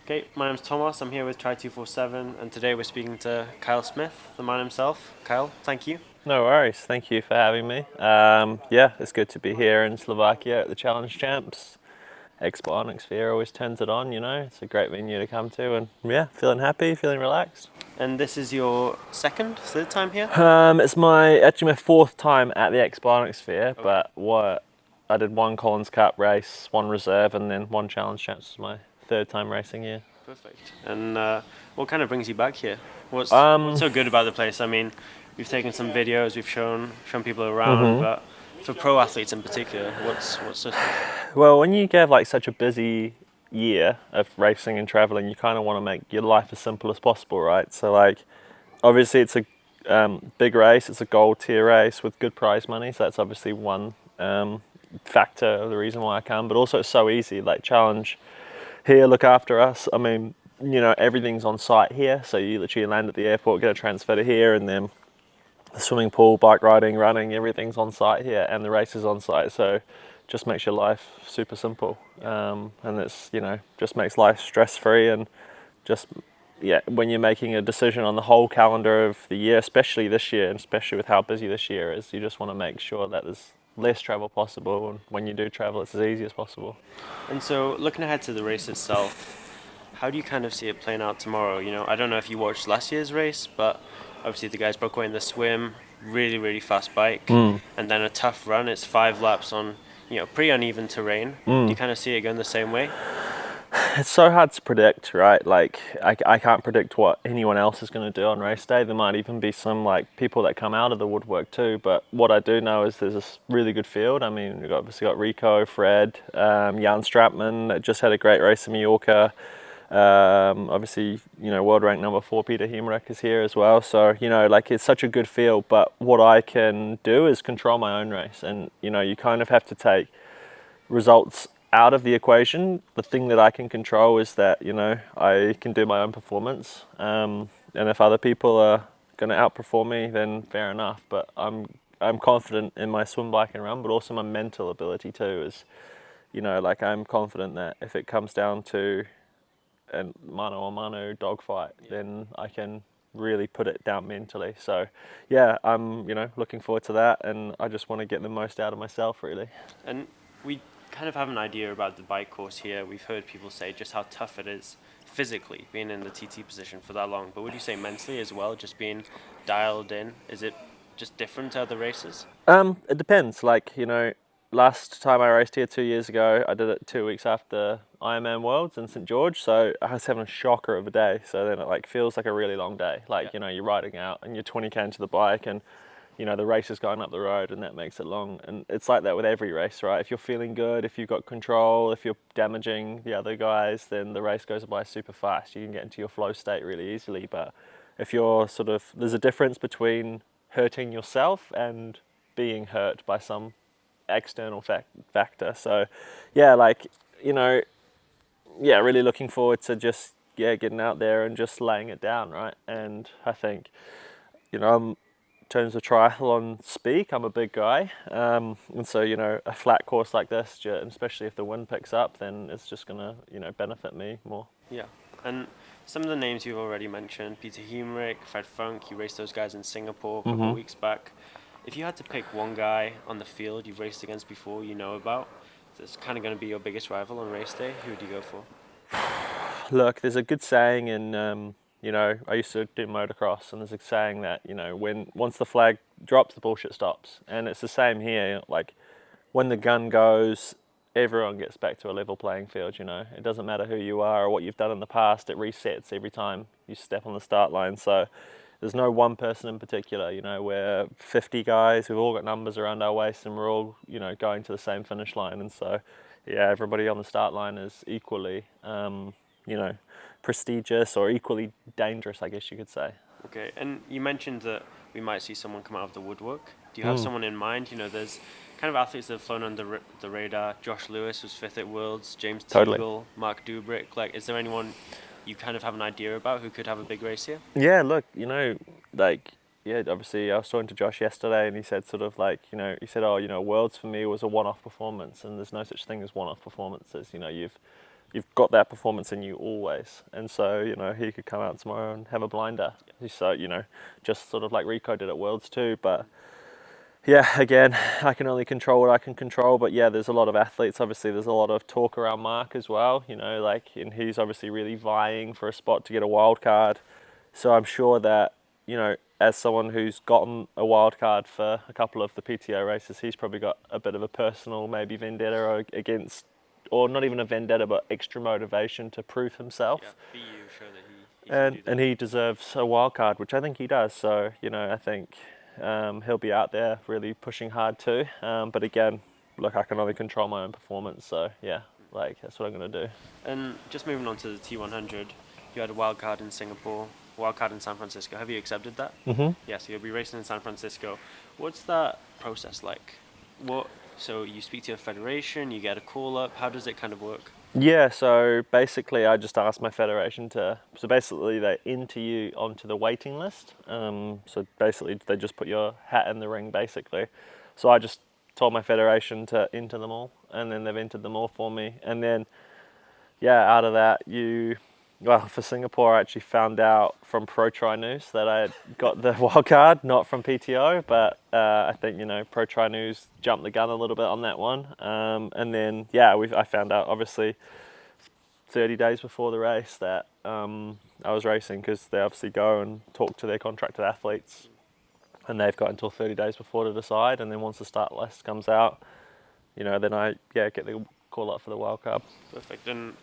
Okay, my name's Thomas. I'm here with Try247, and today we're speaking to Kyle Smith, the man himself. Kyle, thank you. No worries. Thank you for having me. Yeah, it's good to be here in Slovakia at the Challenge Champs. Expo Sphere always turns it on, you know. It's a great venue to come to, and yeah, feeling happy, feeling relaxed. And this is your third time here? It's actually my fourth time at the Expo Sphere, Okay. but I did one Collins Cup race, one reserve, and then one Challenge Champs. Was my third time racing here. Perfect. And what kind of brings you back here? What's Um, so good about the place? I mean, we've taken some videos, we've shown people around, but for pro athletes in particular, what's so special? Well, when you have like such a busy year of racing and traveling, you kind of want to make your life as simple as possible, right? So like, obviously it's a big race. It's a gold tier race with good prize money. So that's obviously one factor of the reason why I come. But also it's so easy. Like Challenge here, look after us. I mean, you know, everything's on site here. So you literally land at the airport, get a transfer to here, and then the swimming pool, bike riding, running, everything's on site here, and the race is on site. So just makes your life super simple, and it's, you know, just makes life stress free. And just, yeah, when you're making a decision on the whole calendar of the year, especially this year, and especially with how busy this year is, you just want to make sure that there's less travel possible, and when you do travel, it's as easy as possible. And so, looking ahead to the race itself, how do you kind of see it playing out tomorrow? You know, I don't know if you watched last year's race, but obviously the guys broke away in the swim, really, really fast bike, and then a tough run. It's 5 laps on, pretty uneven terrain. Do you kind of see it going the same way? It's so hard to predict, right? Like, I can't predict what anyone else is going to do on race day. There might even be some like people that come out of the woodwork too. But what I do know is there's this really good field. I mean, we've obviously got Rico, Fred, Jan Strapman that just had a great race in Mallorca. Obviously, you know, world rank number 4 Peter Hemerick is here as well. So, you know, like, it's such a good field. But what I can do is control my own race, and you know, you kind of have to take results out of the equation. The thing that I can control is that, you know, I can do my own performance, and if other people are going to outperform me, then fair enough. But I'm confident in my swim, bike, and run, but also my mental ability too. Is, you know, like, I'm confident that if it comes down to a mano a mano dogfight, then I can really put it down mentally. So yeah, I'm, you know, looking forward to that, and I just want to get the most out of myself, really. And we kind of have an idea about the bike course here. We've heard people say just how tough it is physically being in the TT position for that long. But would you say mentally as well, just being dialed in? Is it just different to other races? It depends. Like, you know, last time I raced here 2 years ago, I did it 2 weeks after IRONMAN Worlds in St George, so I was having a shocker of a day. So then it like feels like a really long day. Like, you know, you're riding out and you're 20k into the bike, and you know, the race is going up the road, and that makes it long. And it's like that with every race, right? If you're feeling good, if you've got control, if you're damaging the other guys, then the race goes by super fast. You can get into your flow state really easily. But if you're sort of, there's a difference between hurting yourself and being hurt by some external factor. So yeah, like, you know, yeah, really looking forward to just, yeah, getting out there and just laying it down, right? And I think, you know, in terms of triathlon speak, I'm a big guy, and so, you know, a flat course like this, especially if the wind picks up, then it's just gonna, you know, benefit me more. Yeah. And some of the names you've already mentioned, Peter Hemerick, Fred Funk, you raced those guys in Singapore a couple of weeks back. If you had to pick one guy on the field you've raced against before, you know about, that's kind of going to be your biggest rival on race day, who would you go for? Look, there's a good saying in, you know, I used to do motocross, and there's a saying that, you know, once the flag drops, the bullshit stops. And it's the same here. Like, when the gun goes, everyone gets back to a level playing field, you know. It doesn't matter who you are or what you've done in the past, it resets every time you step on the start line. So there's no one person in particular, you know. We're 50 guys, we've all got numbers around our waist, and we're all, you know, going to the same finish line. And so, yeah, everybody on the start line is equally, you know, prestigious or equally dangerous, I guess you could say. Okay, and you mentioned that we might see someone come out of the woodwork. Do you have someone in mind? You know, there's kind of athletes that have flown under the radar. Josh Lewis was fifth at Worlds, James Totally. Teagle, Mark Dubrick. Like, is there anyone you kind of have an idea about who could have a big race here? Yeah, look, you know, like, yeah, obviously I was talking to Josh yesterday, and he said sort of like, you know, he said, oh, you know, Worlds for me was a one-off performance, and there's no such thing as one-off performances. You know, you've you've got that performance in you always. And so, he could come out tomorrow and have a blinder. So, just sort of like Rico did at Worlds too. But yeah, again, I can only control what I can control. But yeah, there's a lot of athletes. Obviously, there's a lot of talk around Mark as well, and he's obviously really vying for a spot to get a wild card. So I'm sure that, as someone who's gotten a wild card for a couple of the PTO races, he's probably got a bit of a personal maybe vendetta against, or not even a vendetta, but extra motivation to prove himself. Yeah, be you, show that he can do that. And he deserves a wild card, which I think he does. So, I think he'll be out there really pushing hard too. But again, look, I can only control my own performance. So yeah, that's what I'm going to do. And just moving on to the T100, you had a wild card in Singapore, wild card in San Francisco. Have you accepted that? Mm-hmm. Yeah, so you'll be racing in San Francisco. What's that process like? So you speak to your federation, you get a call up. How does it kind of work? Yeah, so basically I just asked my federation so basically they enter you onto the waiting list. So basically they just put your hat in the ring basically. So I just told my federation to enter them all, and then they've entered them all for me. And then, yeah, out of that for Singapore, I actually found out from Pro Tri News that I had got the wild card, not from PTO, but I think, Pro Tri News jumped the gun a little bit on that one. And then, I found out, obviously, 30 days before the race that I was racing, because they obviously go and talk to their contracted athletes, and they've got until 30 days before to decide. And then once the start list comes out, then I get the call up for the wild card. Perfect. And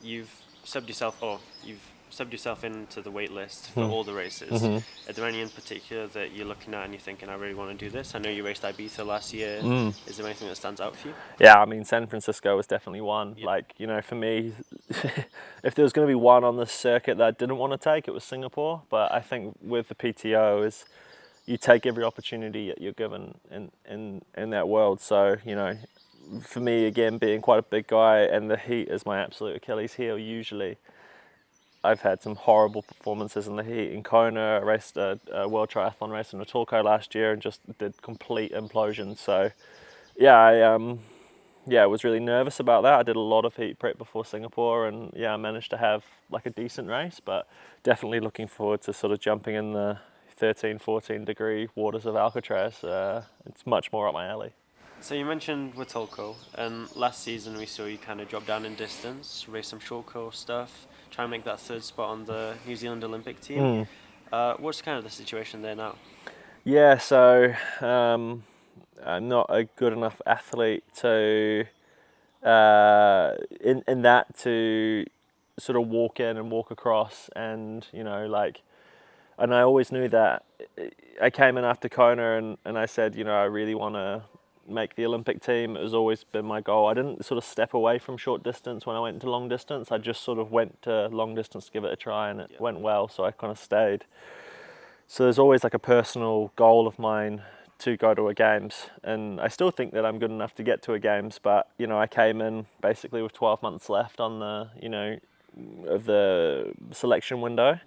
you've subbed yourself into the wait list for all the races. Mm-hmm. Are there any in particular that you're looking at and you're thinking, I really want to do this? I know you raced Ibiza last year. Is there anything that stands out for you? Yeah, I mean, San Francisco was definitely one. Yeah. For me, if there was going to be one on the circuit that I didn't want to take, it was Singapore. But I think with the PTO is you take every opportunity that you're given in that world. So, for me, again, being quite a big guy, and the heat is my absolute Achilles heel usually. I've had some horrible performances in the heat. In Kona, I raced a world triathlon race in Otorko last year and just did complete implosion. So, I was really nervous about that. I did a lot of heat prep before Singapore, and I managed to have like a decent race, but definitely looking forward to sort of jumping in the 13, 14 degree waters of Alcatraz. It's much more up my alley. So you mentioned Watolko, and last season we saw you kind of drop down in distance, race some short course stuff, try and make that third spot on the New Zealand Olympic team. What's kind of the situation there now? Yeah, so I'm not a good enough athlete to in that to sort of walk in and walk across, and and I always knew that. I came in after Kona and I said, I really want to make the Olympic team. It has always been my goal. I didn't sort of step away from short distance when I went into long distance. I just sort of went to long distance to give it a try, and it went well, so I kind of stayed. So there's always like a personal goal of mine to go to a games, and I still think that I'm good enough to get to a games, but I came in basically with 12 months left on the of the selection window,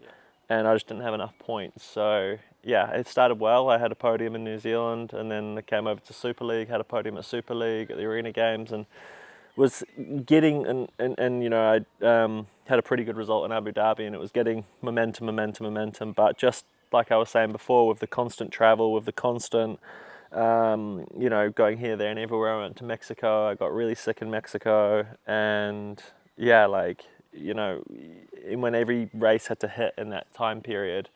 and I just didn't have enough points. So it started well. I had a podium in New Zealand, and then I came over to Super League, had a podium at Super League, at the Arena Games, and was getting and I had a pretty good result in Abu Dhabi, and it was getting momentum, but just like I was saying before, with the constant travel, with the constant going here, there, and everywhere. I went to Mexico. I got really sick in Mexico, and when every race had to hit in that time period,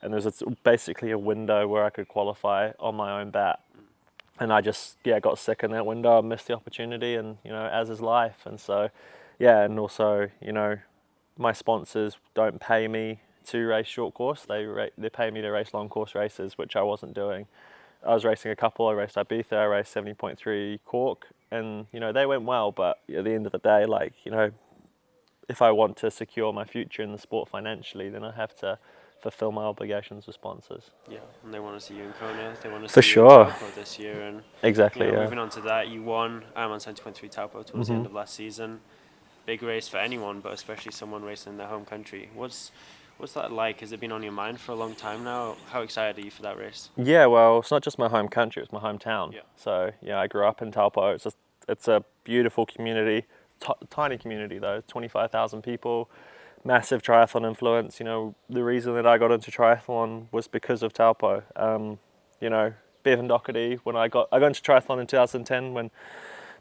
and there was basically a window where I could qualify on my own bat, and I just got sick in that window. I missed the opportunity, and as is life. And so and also my sponsors don't pay me to race short course. They pay me to race long course races, which I wasn't doing. I was racing a couple. I raced Ibiza, I raced 70.3 Cork, and they went well, but at the end of the day, if I want to secure my future in the sport financially, then I have to fulfill my obligations with sponsors. Yeah, and they want to see you in Kona. They want to for see sure. you in Taupo this year. And exactly. Moving on to that, you won Ironman 70.3 Taupo towards the end of last season. Big race for anyone, but especially someone racing in their home country. What's that like? Has it been on your mind for a long time now? How excited are you for that race? Yeah, well, it's not just my home country; it's my hometown. Yeah. So I grew up in Taupo. It's a beautiful community. tiny community though, 25,000 people, massive triathlon influence. You know, the reason that I got into triathlon was because of Taupo. You know, Bevan Doherty, when I got into triathlon in 2010 when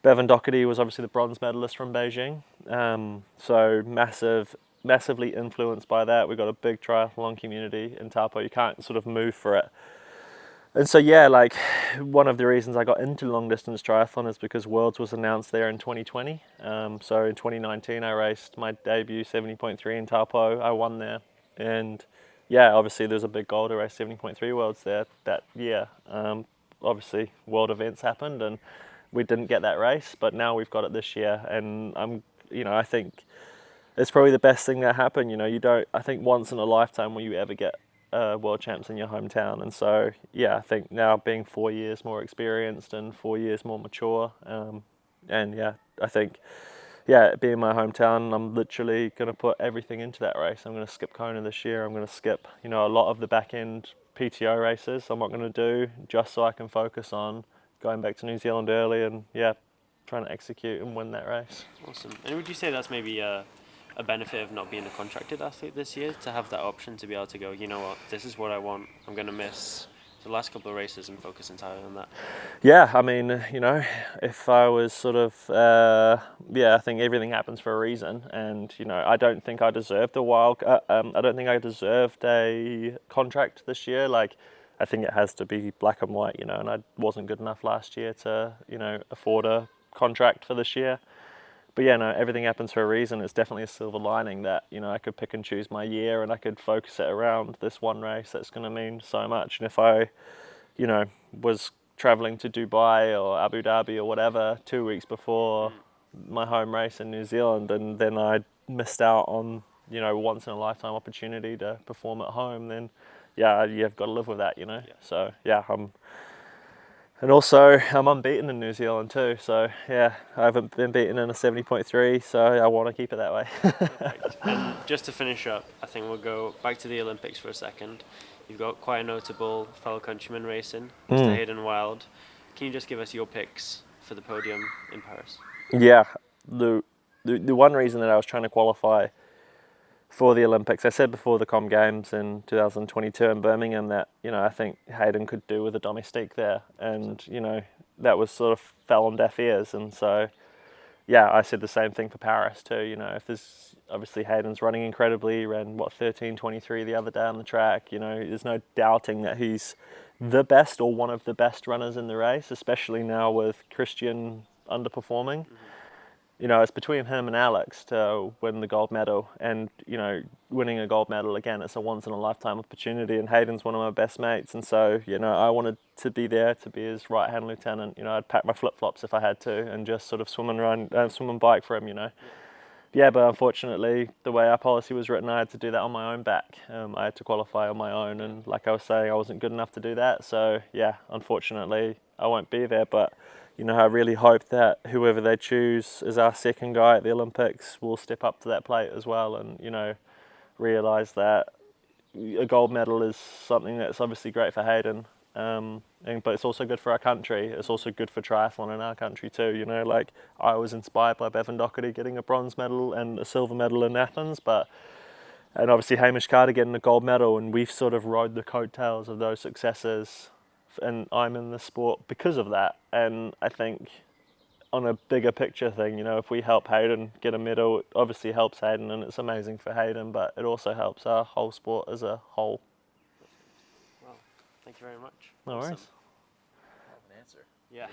Bevan Doherty was obviously the bronze medalist from Beijing. So massively influenced by that. We've got a big triathlon community in Taupo. You can't sort of move for it. And so yeah, like one of the reasons I got into long distance triathlon is because Worlds was announced there in 2020. So in 2019 I raced my debut 70.3 in Taupo. I won there, and yeah, obviously there's a big goal to race 70.3 Worlds there that year. Obviously world events happened and we didn't get that race, but now we've got it this year, and I think it's probably the best thing that happened. You know, I think once in a lifetime will you ever get world champs in your hometown. And so yeah, I think now being 4 years more experienced and 4 years more mature, and yeah, I think being my hometown, I'm literally going to put everything into that race. I'm going to skip Kona this year. I'm going to skip a lot of the back end PTO races. I'm not going to do, just so I can focus on going back to New Zealand early and trying to execute and win that race. Awesome. And would you say that's maybe a benefit of not being a contracted athlete this year, to have that option to be able to go, you know what, this is what I want, I'm going to miss the last couple of races and focus entirely on that? Yeah, I mean, if I was sort of, I think everything happens for a reason, and I don't think I deserved I don't think I deserved a contract this year. Like, I think it has to be black and white, and I wasn't good enough last year to, afford a contract for this year. But yeah, no, everything happens for a reason. It's definitely a silver lining that, I could pick and choose my year and I could focus it around this one race that's going to mean so much. And if I, was traveling to Dubai or Abu Dhabi or whatever 2 weeks before my home race in New Zealand, and then I missed out on, once in a lifetime opportunity to perform at home, then yeah, you've got to live with that, Yeah. So yeah, and also I'm unbeaten in New Zealand too. So yeah, I haven't been beaten in a 70.3, so I want to keep it that way. Perfect. And just to finish up, I think we'll go back to the Olympics for a second. You've got quite a notable fellow countryman racing, Mr. Hayden Wild. Can you just give us your picks for the podium in Paris? Yeah, the one reason that I was trying to qualify for the Olympics, I said before the Com Games in 2022 in Birmingham that, I think Hayden could do with a domestique there. And, that was sort of fell on deaf ears. And so, yeah, I said the same thing for Paris too. If there's, obviously Hayden's running incredibly, he ran 13:23 the other day on the track. There's no doubting that he's the best or one of the best runners in the race, especially now with Christian underperforming. It's between him and Alex to win the gold medal, and winning a gold medal again, it's a once in a lifetime opportunity, and Hayden's one of my best mates, and so I wanted to be there to be his right hand lieutenant. I'd pack my flip-flops if I had to and just sort of swim and bike for him. Yeah, but unfortunately the way our policy was written, I had to do that on my own back. I had to qualify on my own, and like I was saying, I wasn't good enough to do that, so yeah, unfortunately I won't be there. But I really hope that whoever they choose as our second guy at the Olympics will step up to that plate as well, and realise that a gold medal is something that's obviously great for Hayden, but it's also good for our country. It's also good for triathlon in our country too. Like, I was inspired by Bevan Doherty getting a bronze medal and a silver medal in Athens, and obviously Hamish Carter getting a gold medal, and we've sort of rode the coattails of those successes, and I'm in the sport because of that. And I think on a bigger picture thing, if we help Hayden get a medal, it obviously helps Hayden, and it's amazing for Hayden, but it also helps our whole sport as a whole. Well, thank you very much. No worries. Awesome. I have an answer. Yeah.